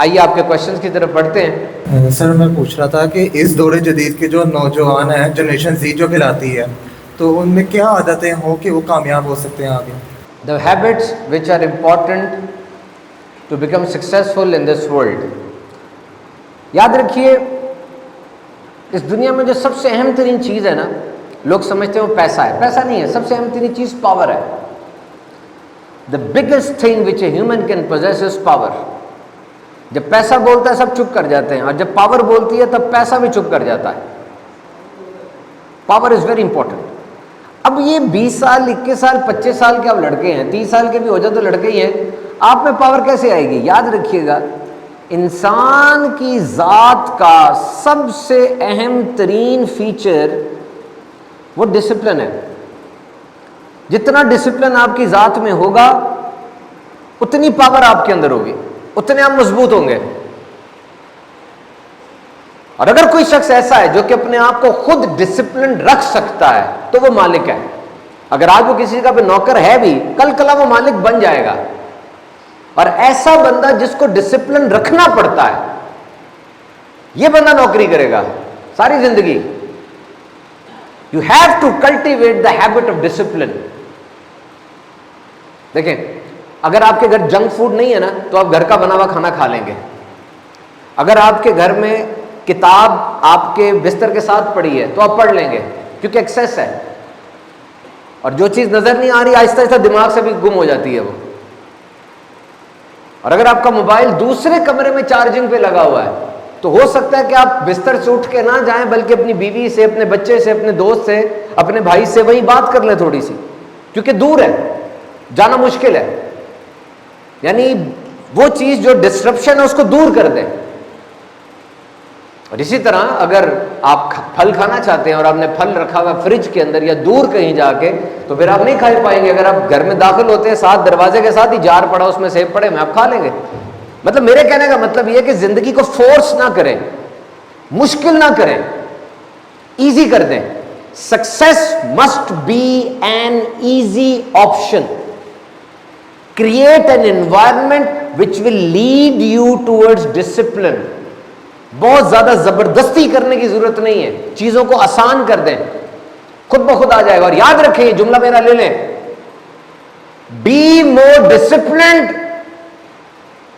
آئیے آپ کے کوشچنز کی طرف پڑھتے ہیں. سر میں پوچھ رہا تھا کہ اس دور جدید کے جو نوجوان ہیں، جنریشن زی جو کہلاتی ہے، تو ان میں کیا عادتیں ہوں کہ وہ کامیاب ہو سکتے ہیں آگے؟ The habits which are important to become successful in this world. یاد رکھیے اس دنیا میں جو سب سے اہم ترین چیز ہے نا، لوگ سمجھتے ہیں وہ پیسہ ہے. پیسہ نہیں ہے. سب سے اہم ترین چیز پاور ہے. The biggest thing which a human can possess is power. جب پیسہ بولتا ہے سب چپ کر جاتے ہیں، اور جب پاور بولتی ہے تب پیسہ بھی چپ کر جاتا ہے. Power is very important. اب یہ 20 سال 21 سال 25 سال کے اب لڑکے ہیں، 30 سال کے بھی ہو جائے تو لڑکے ہی ہیں، آپ میں پاور کیسے آئے گی؟ یاد رکھیے گا انسان کی ذات کا سب سے اہم ترین فیچر وہ ڈسپلن ہے. جتنا ڈسپلن آپ کی ذات میں ہوگا اتنی پاور آپ کے اندر ہوگی، اتنے آپ مضبوط ہوں گے. اور اگر کوئی شخص ایسا ہے جو کہ اپنے آپ کو خود ڈسپلن رکھ سکتا ہے تو وہ مالک ہے. اگر آج وہ کسی کا پہ نوکر ہے بھی، کل کلا وہ مالک بن جائے گا. اور ایسا بندہ جس کو ڈسپلن رکھنا پڑتا ہے، یہ بندہ نوکری کرے گا ساری زندگی. You have to cultivate the habit of discipline. دیکھیں اگر آپ کے گھر جنک فوڈ نہیں ہے نا تو آپ گھر کا بنا ہوا کھانا کھا لیں گے. اگر آپ کے گھر میں کتاب آپ کے بستر کے ساتھ پڑی ہے تو آپ پڑھ لیں گے، کیونکہ ایکسیس ہے. اور جو چیز نظر نہیں آ رہی آہستہ آہستہ دماغ سے بھی گم ہو جاتی ہے وہ. اور اگر آپ کا موبائل دوسرے کمرے میں چارجنگ پہ لگا ہوا ہے تو ہو سکتا ہے کہ آپ بستر سے اٹھ کے نہ جائیں بلکہ اپنی بیوی سے، اپنے بچے سے، اپنے دوست سے، اپنے بھائی سے وہی بات کر لیں تھوڑی سی، کیونکہ دور ہے، جانا مشکل ہے. یعنی وہ چیز جو ڈسٹرپشن ہے اس کو دور کر دیں. اور اسی طرح اگر آپ پھل کھانا چاہتے ہیں اور آپ نے پھل رکھا ہوا فریج کے اندر یا دور کہیں جا کے، تو پھر آپ نہیں کھا پائیں گے. اگر آپ گھر میں داخل ہوتے ہیں ساتھ دروازے کے ساتھ ہی جار پڑا اس میں سیب پڑے میں آپ کھا لیں گے. مطلب میرے کہنے کا مطلب یہ ہے کہ زندگی کو فورس نہ کریں، مشکل نہ کریں، ایزی کر دیں. Success must be an easy option. Create an environment which will lead you towards discipline. بہت زیادہ زبردستی کرنے کی ضرورت نہیں ہے، چیزوں کو آسان کر دیں، خود بخود آ جائے گا. اور یاد رکھیں یہ جملہ میرا لے لیں، بی مور ڈسپلنڈ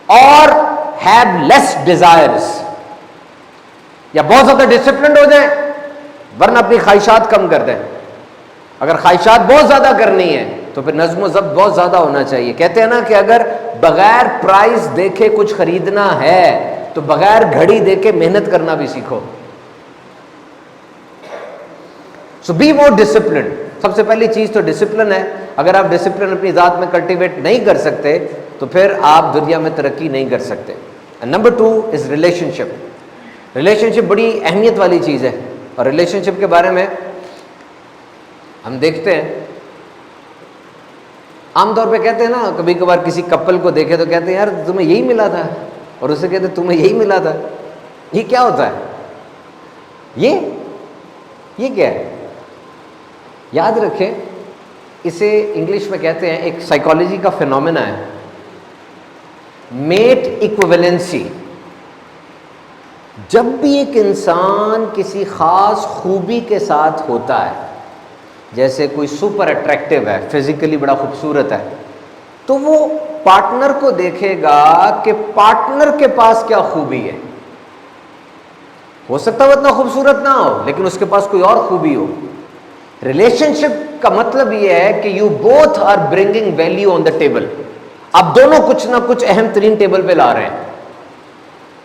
اور ہیو لیس ڈیزائرز. یا بہت زیادہ ڈسپلنڈ ہو جائیں ورنہ اپنی خواہشات کم کر دیں. اگر خواہشات بہت زیادہ کرنی ہے تو پھر نظم و ضبط بہت زیادہ ہونا چاہیے. کہتے ہیں نا کہ اگر بغیر پرائز دیکھے کچھ خریدنا ہے تو بغیر گھڑی دیکھ کے محنت کرنا بھی سیکھو. سو بی مور ڈسپلن. سب سے پہلی چیز تو ڈسپلن ہے. اگر آپ ڈسپلن اپنی ذات میں کلٹیویٹ نہیں کر سکتے تو پھر آپ دنیا میں ترقی نہیں کر سکتے. Number 2 is relationship. Relationship بڑی اہمیت والی چیز ہے. اور ریلیشن شپ کے بارے میں ہم دیکھتے ہیں عام طور پہ کہتے ہیں نا، کبھی کبھار کسی کپل کو دیکھے تو کہتے ہیں یار تمہیں یہی ملا تھا، اور اسے کہتے ہیں تمہیں یہی ملا تھا. یہ کیا ہوتا ہے؟ یہ کیا ہے؟ یاد رکھیں اسے انگلش میں کہتے ہیں، ایک سائیکالوجی کا فینومینا ہے، میٹ ایکویولنسی. جب بھی ایک انسان کسی خاص خوبی کے ساتھ ہوتا ہے، جیسے کوئی سپر اٹریکٹیو ہے، فزیکلی بڑا خوبصورت ہے، تو وہ پارٹنر کو دیکھے گا کہ پارٹنر کے پاس کیا خوبی ہے. ہو سکتا ہے وہ اتنا خوبصورت نہ ہو لیکن اس کے پاس کوئی اور خوبی ہو. ریلیشن شپ کا مطلب یہ ہے کہ you both are bringing value on the table. آپ دونوں کچھ نہ کچھ اہم ترین ٹیبل پہ لا رہے ہیں.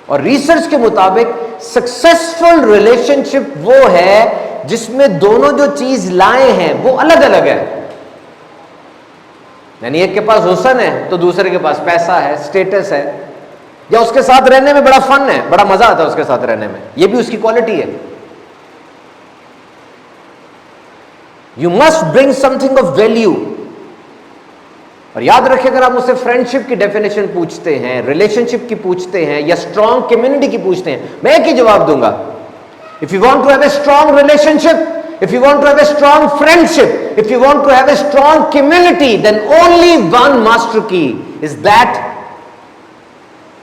اور ریسرچ کے مطابق سکسیسفل ریلیشن شپ وہ ہے جس میں دونوں جو چیز لائے ہیں وہ الگ الگ ہے. یعنی ایک کے پاس حسن ہے تو دوسرے کے پاس پیسہ ہے، اسٹیٹس ہے، یا اس کے ساتھ رہنے میں بڑا فن ہے، بڑا مزہ آتا ہے اس کے ساتھ رہنے میں، یہ بھی اس کی کوالٹی ہے. You must bring some thing of value. اور یاد رکھیں اگر آپ مجھ سے فرینڈ شپ کی ڈیفینیشن پوچھتے ہیں، ریلیشن شپ کی پوچھتے ہیں، یا اسٹرانگ کمیونٹی کی پوچھتے ہیں، میں ایک ہی جواب دوں گا. If you want to have a strong relationship, if you want to have a strong friendship, if you want to have a strong community, then only one master key is that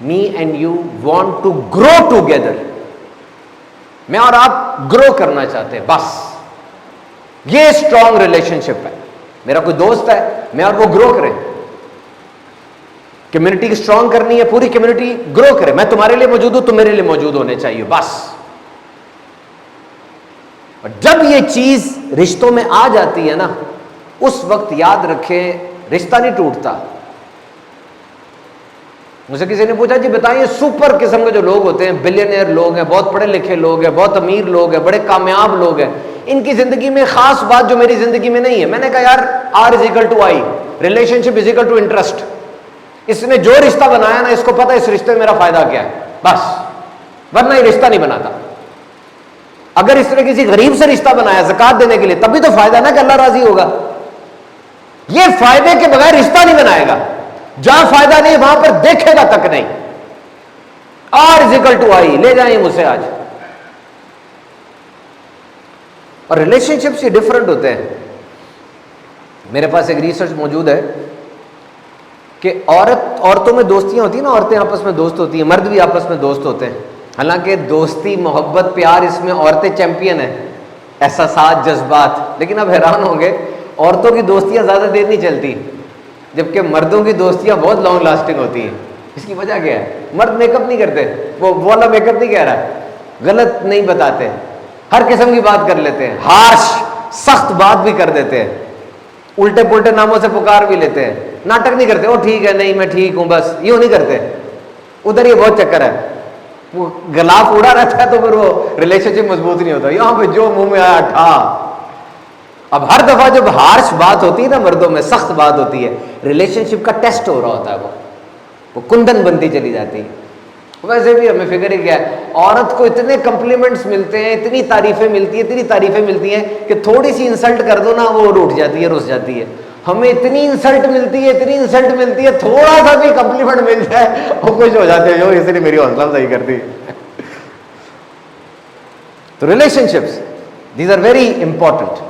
me and you want to grow together. میں اور آپ گرو کرنا چاہتے ہیں, بس یہ strong relationship ہے. میرا کوئی دوست ہے, میں اور وہ گرو کریں, کمیونٹی کی اسٹرانگ کرنی ہے, پوری کمیونٹی گرو کرے, میں تمہارے لیے موجود ہوں, تم میرے لیے موجود ہونے چاہیے, بس. اور جب یہ چیز رشتوں میں آ جاتی ہے نا, اس وقت یاد رکھیں رشتہ نہیں ٹوٹتا. مجھ سے کسی نے پوچھا جی بتائیے سپر قسم کے جو لوگ ہوتے ہیں, بلینئر لوگ ہیں, بہت پڑھے لکھے لوگ ہیں, بہت امیر لوگ ہیں, بڑے کامیاب لوگ ہیں, ان کی زندگی میں خاص بات جو میری زندگی میں نہیں ہے. میں نے کہا یار R=I, ریلیشنشپ=interest. اس نے جو رشتہ بنایا نا, اس کو پتا اس رشتے میں میرا فائدہ کیا ہے, بس, ورنہ یہ رشتہ نہیں بناتا. اگر اس نے کسی غریب سے رشتہ بنایا زکات دینے کے لیے, تب بھی تو فائدہ نا کہ اللہ راضی ہوگا. یہ فائدے کے بغیر رشتہ نہیں بنائے گا. جہاں فائدہ نہیں وہاں پر دیکھے گا تک نہیں. R=I, لے جائیں مجھ سے آج. اور ریلیشن شپس یہ ڈفرنٹ ہوتے ہیں. میرے پاس ایک ریسرچ موجود ہے کہ عورتوں میں دوستیاں ہوتی ہیں نا, عورتیں آپس میں دوست ہوتی ہیں, مرد بھی آپس میں دوست ہوتے ہیں. حالانکہ دوستی, محبت, پیار, اس میں عورتیں چیمپئن ہیں, احساسات, جذبات. لیکن اب حیران ہوں گے, عورتوں کی دوستیاں زیادہ دیر نہیں چلتی, جبکہ مردوں کی دوستیاں بہت لانگ لاسٹنگ ہوتی ہیں. اس کی وجہ کیا ہے؟ مرد میک اپ نہیں کرتے, وہ والا میک اپ نہیں کہہ رہا, غلط نہیں بتاتے, ہر قسم کی بات کر لیتے ہیں, ہارش سخت بات بھی کر دیتے ہیں, الٹے پلٹے ناموں سے پکار بھی لیتے ہیں, ناٹک نہیں کرتے, وہ ٹھیک ہے, نہیں میں ٹھیک ہوں بس, یوں نہیں کرتے. ادھر یہ بہت چکر ہے, وہ غلاف اڑا رہتا ہے تو پھر وہ ریلیشن شپ مضبوط نہیں ہوتا. یہاں پہ جو منہ میں آیا ٹھا. اب ہر دفعہ جب ہارش بات ہوتی ہے نا, مردوں میں سخت بات ہوتی ہے, ریلیشن شپ کا ٹیسٹ ہو رہا ہوتا ہے, وہ کندن بنتی چلی جاتی ہے. ویسے بھی ہمیں فکر ہی کیا ہے, عورت کو اتنے کمپلیمنٹس ملتے ہیں, اتنی تعریفیں ملتی ہیں, اتنی تعریفیں ملتی ہیں کہ تھوڑی سی انسلٹ کر دو نا وہ روٹ جاتی ہے, رس جاتی ہے. ہمیں اتنی انسلٹ ملتی ہے, اتنی انسلٹ ملتی ہے, تھوڑا سا بھی کمپلیمنٹ مل جائے وہ خوش ہو جاتے ہیں, جو اس لیے میری حوصلہ افزائی کرتی. تو relationships, these are very important.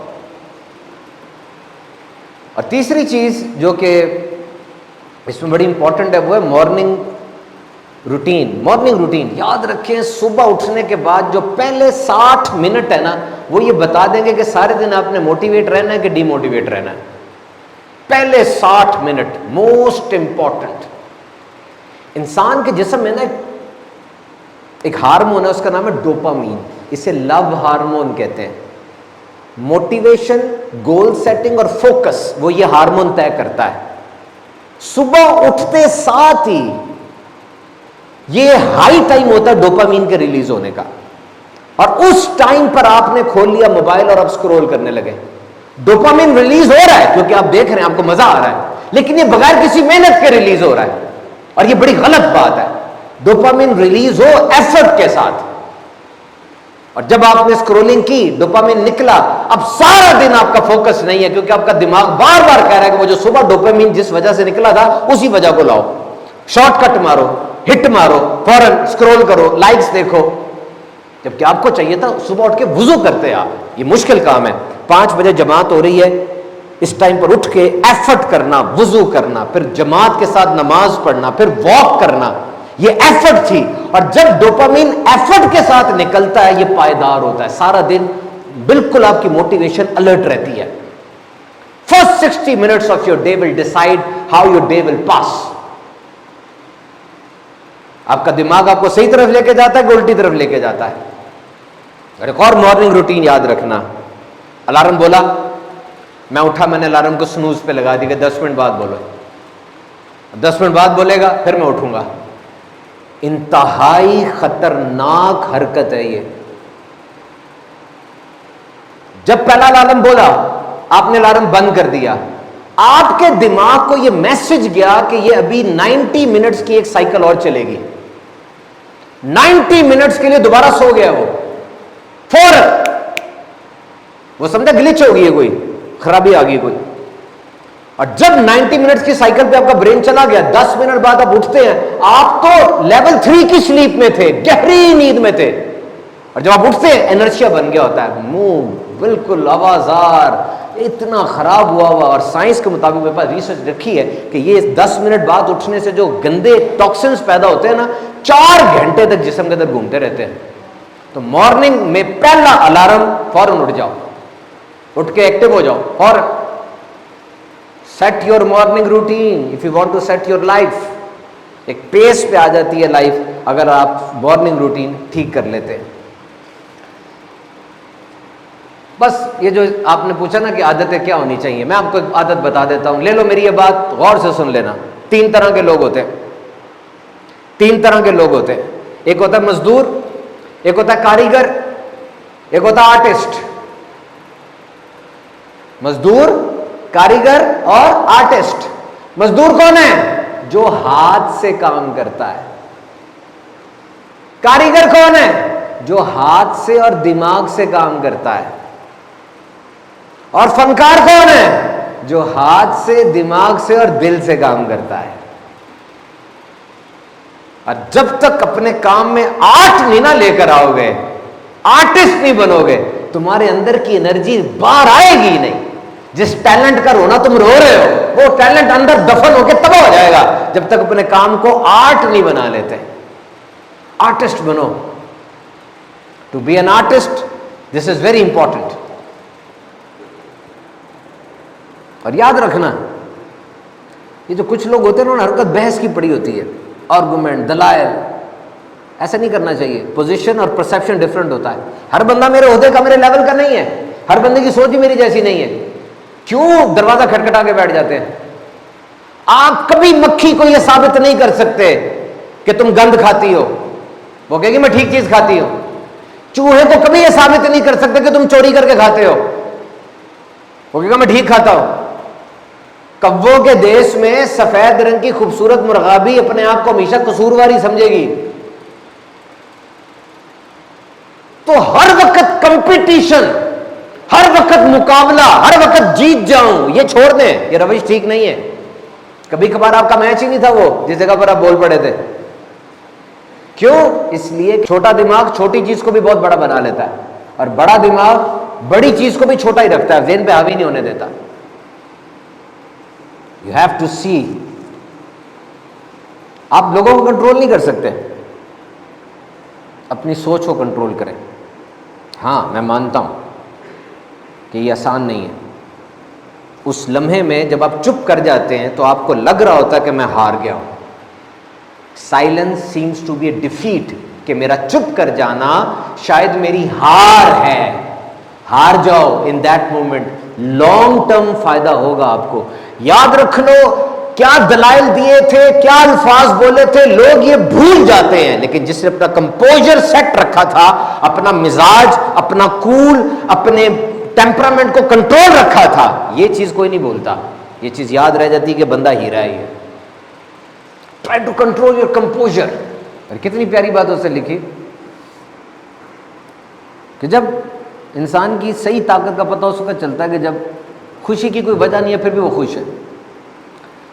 اور تیسری چیز جو کہ اس میں بڑی امپورٹنٹ ہے وہ ہے مارننگ روٹین. مارننگ روٹین یاد رکھیں, صبح اٹھنے کے بعد جو پہلے 60 منٹ ہے نا, وہ یہ بتا دیں گے کہ سارے دن آپ نے موٹیویٹ رہنا ہے کہ ڈی موٹیویٹ رہنا ہے. پہلے 60 منٹ موسٹ امپورٹنٹ. انسان کے جسم میں نا ایک ہارمون ہے, اس کا نام ہے ڈوپامین, اسے لو ہارمون کہتے ہیں. موٹیویشن, گول سیٹنگ اور فوکس, وہ یہ ہارمون طے کرتا ہے. صبح اٹھتے ساتھ ہی یہ ہائی ٹائم ہوتا ہے ڈوپامین کے ریلیز ہونے کا, اور اس ٹائم پر آپ نے کھول لیا موبائل اور اب اسکرول کرنے لگے. ڈوپامین ریلیز ہو رہا ہے کیونکہ آپ دیکھ رہے ہیں, آپ کو مزہ آ رہا ہے, لیکن یہ بغیر کسی محنت کے ریلیز ہو رہا ہے, اور یہ بڑی غلط بات ہے. ڈوپامین ریلیز ہو ایفرٹ کے ساتھ, اور جب آپ نے اسکرولنگ کی, ڈوپامین نکلا, اب سارا دن آپ کا فوکس نہیں ہے, کیونکہ آپ کا دماغ بار بار کہہ رہا ہے کہ وہ جو صبح ڈوپامین جس وجہ سے نکلا تھا اسی وجہ کو لاؤ, شارٹ کٹ مارو, ہٹ مارو, فوراً اسکرول کرو, لائکس دیکھو. جبکہ آپ کو چاہیے تھا صبح اٹھ کے وضو کرتے آپ. یہ مشکل کام ہے, 5 بجے جماعت ہو رہی ہے, اس ٹائم پر اٹھ کے ایفرٹ کرنا, وضو کرنا, پھر جماعت کے ساتھ نماز پڑھنا, پھر واک کرنا, یہ ایفرٹ تھی. اور جب ڈوپامین ایفرٹ کے ساتھ نکلتا ہے یہ پائیدار ہوتا ہے, سارا دن بالکل آپ کی موٹیویشن الرٹ رہتی ہے. First 60 minutes of your day will decide how your day will pass. آپ کا دماغ آپ کو صحیح طرف لے کے جاتا ہے کہ الٹی طرف لے کے جاتا ہے. اور ایک اور مارننگ روٹین یاد رکھنا, الارم بولا, میں اٹھا, میں نے الارم کو سنوز پہ لگا دی کہ 10 منٹ بعد بولو. 10 منٹ بعد بولے گا, پھر میں اٹھوں گا. انتہائی خطرناک حرکت ہے یہ. جب پہلا الارم بولا, آپ نے الارم بند کر دیا, آپ کے دماغ کو یہ میسج گیا کہ یہ ابھی 90 منٹس کی ایک سائیکل اور چلے گی. 90 منٹس کے لیے دوبارہ سو گیا وہ فوراً, وہ سمجھا گلچ ہو گئی ہے, کوئی خرابی آ گئی کوئی. اور جب 90 منٹس کی سائیکل پہ آپ کا برین چلا گیا, 10 منٹ بعد آپ اٹھتے ہیں, آپ تو لیول 3 کی سلیپ میں تھے, گہری نیند میں تھے, اور جب آپ اٹھتے ہیں انرشیا بن گیا ہوتا ہے, منہ بالکل آوازار, اتنا خراب ہوا ہوا. اور سائنس کے مطابق میرے پاس ریسرچ رکھی ہے کہ یہ 10 منٹ بعد اٹھنے سے جو گندے ٹاکسنس پیدا ہوتے ہیں نا 4 گھنٹے تک جسم کے اندر گھومتے رہتے ہیں. تو مارننگ میں پہلا الارم فوراً اٹھ جاؤ, اٹھ کے ایکٹیو ہو جاؤ فوراً. Set your morning routine if you want to set your life. ایک پیس پہ آ جاتی ہے لائف اگر آپ مارننگ روٹین ٹھیک کر لیتے ہیں. بس یہ جو آپ نے پوچھا نا کہ عادتیں کیا ہونی چاہیے, میں آپ کو ایک عادت بتا دیتا ہوں, لے لو میری یہ بات, غور سے سن لینا. 3 طرح کے لوگ ہوتے ہیں, 3 طرح کے لوگ ہوتے ہیں. ایک ہوتا ہے مزدور, ایک ہوتا ہے کاریگر, ایک ہوتا ہے آرٹسٹ. مزدور, کاریگر اور آرٹسٹ. مزدور کون ہے؟ جو ہاتھ سے کام کرتا ہے. کاریگر کون ہے؟ جو ہاتھ سے اور دماغ سے کام کرتا ہے. اور فنکار کون ہے؟ جو ہاتھ سے, دماغ سے اور دل سے کام کرتا ہے. اور جب تک اپنے کام میں آرٹ نہیں نہ لے کر آؤ گے, آرٹسٹ نہیں بنو گے, تمہارے اندر کی انرجی باہر آئے گی نہیں. جس ٹیلنٹ کا رونا تم رو رہے ہو وہ ٹیلنٹ اندر دفن ہو کے تباہ ہو جائے گا جب تک اپنے کام کو آرٹ نہیں بنا لیتے. آرٹسٹ بنو. To be an artist this is very important. اور یاد رکھنا, یہ جو کچھ لوگ ہوتے ہیں نا حرکت بحث کی پڑی ہوتی ہے, آرگومنٹ, دلائل. ایسا نہیں کرنا چاہیے. پوزیشن اور پرسیپشن ڈفرنٹ ہوتا ہے. ہر بندہ میرے عہدے کا, میرے لیول کا نہیں ہے. ہر بندے کی سوچ ہی میری جیسی نہیں ہے. کیوں دروازہ کھٹکھٹا کے بیٹھ جاتے ہیں؟ آپ کبھی مکھی کو یہ ثابت نہیں کر سکتے کہ تم گند کھاتی ہو, وہ کہے گی میں ٹھیک چیز کھاتی ہوں. چوہے کو کبھی یہ ثابت نہیں کر سکتے کہ تم چوری کر کے کھاتے ہو, وہ کہے گا میں ٹھیک کھاتا ہوں. کبوں کے دیش میں سفید رنگ کی خوبصورت مرغا بھی اپنے آپ کو ہمیشہ قصورواری سمجھے گی. تو ہر وقت کمپٹیشن, ہر وقت مقابلہ, ہر وقت جیت جاؤں, یہ چھوڑ دیں. یہ روش ٹھیک نہیں ہے. کبھی کبھار آپ کا میچ ہی نہیں تھا وہ جس جگہ پر آپ بول پڑے تھے. کیوں؟ اس لیے چھوٹا دماغ چھوٹی چیز کو بھی بہت بڑا بنا لیتا ہے, اور بڑا دماغ بڑی چیز کو بھی چھوٹا ہی رکھتا ہے, ذہن پہ حاوی نہیں ہونے دیتا. You have to see. آپ لوگوں کو کنٹرول نہیں کر سکتے, اپنی سوچ کو کنٹرول کریں. ہاں میں مانتا ہوں کہ یہ آسان نہیں ہے. اس لمحے میں جب آپ چپ کر جاتے ہیں تو آپ کو لگ رہا ہوتا ہے کہ میں ہار گیا ہوں. Silence seems to be a defeat, کہ میرا چپ کر جانا شاید میری ہار ہے. ہار جاؤ in that moment, long term فائدہ ہوگا آپ کو. یاد رکھ لو کیا دلائل دیے تھے, کیا الفاظ بولے تھے, لوگ یہ بھول جاتے ہیں. لیکن جس نے اپنا کمپوزر سیٹ رکھا تھا, اپنا مزاج, اپنا کول, اپنے ٹیمپرامنٹ کو کنٹرول رکھا تھا, یہ چیز کوئی نہیں بولتا. یہ چیز یاد رہ جاتی کہ بندہ ہیرا ہی ہے. Try to control your composure. اور کتنی پیاری بات اس سے لکھی کہ جب انسان کی صحیح طاقت کا پتہ اس وقت چلتا ہے کہ جب خوشی کی کوئی وجہ نہیں ہے پھر بھی وہ خوش ہے,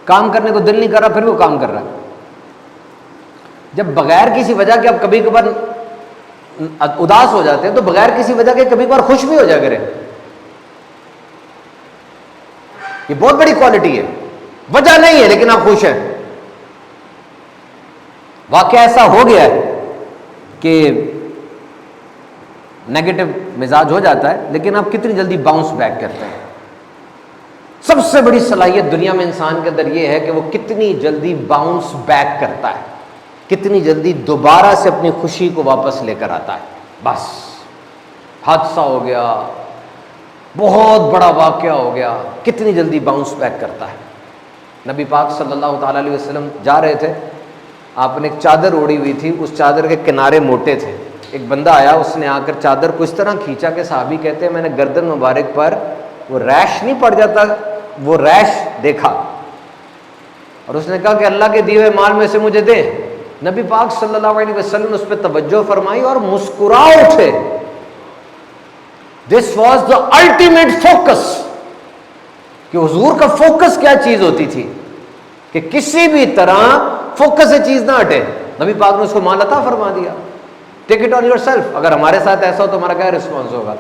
کام کرنے کو دل نہیں کر رہا پھر بھی وہ کام کر رہا ہے. جب بغیر کسی وجہ کے آپ کبھی کبھار اداس ہو جاتے ہیں تو بغیر کسی وجہ کے کبھی کبھار خوش بھی ہو جائے کریں. یہ بہت بڑی کوالٹی ہے. وجہ نہیں ہے لیکن آپ خوش ہیں. واقعہ ایسا ہو گیا ہے کہ نیگیٹو مزاج ہو جاتا ہے لیکن آپ کتنی جلدی باؤنس بیک کرتے ہیں. سب سے بڑی صلاحیت دنیا میں انسان کے اندر یہ ہے کہ وہ کتنی جلدی باؤنس بیک کرتا ہے, کتنی جلدی دوبارہ سے اپنی خوشی کو واپس لے کر آتا ہے. بس حادثہ ہو گیا, بہت بڑا واقعہ ہو گیا, کتنی جلدی باؤنس بیک کرتا ہے. نبی پاک صلی اللہ تعالیٰ علیہ وسلم جا رہے تھے, آپ نے ایک چادر اوڑی ہوئی تھی, اس چادر کے کنارے موٹے تھے. ایک بندہ آیا, اس نے آ کر چادر کو اس طرح کھینچا کہ صحابی کہتے ہیں میں نے گردن مبارک پر وہ ریش نہیں پڑ جاتا, وہ ریش دیکھا, اور اس نے کہا کہ اللہ کے دیے ہوئے مال میں سے مجھے دے. نبی پاک صلی اللہ علیہ وسلم اس پہ توجہ فرمائی اور مسکرا اٹھے. This was the ultimate focus, کہ حضور کا فوکس کیا چیز ہوتی تھی کہ کسی بھی طرح فوکس سے چیز نہ ہٹے. نبی پاک نے اس کو مال عطا فرما دیا. Take it on your self. اگر ہمارے ساتھ ایسا ہو تو ہمارا کیا رسپانس ہوگا؟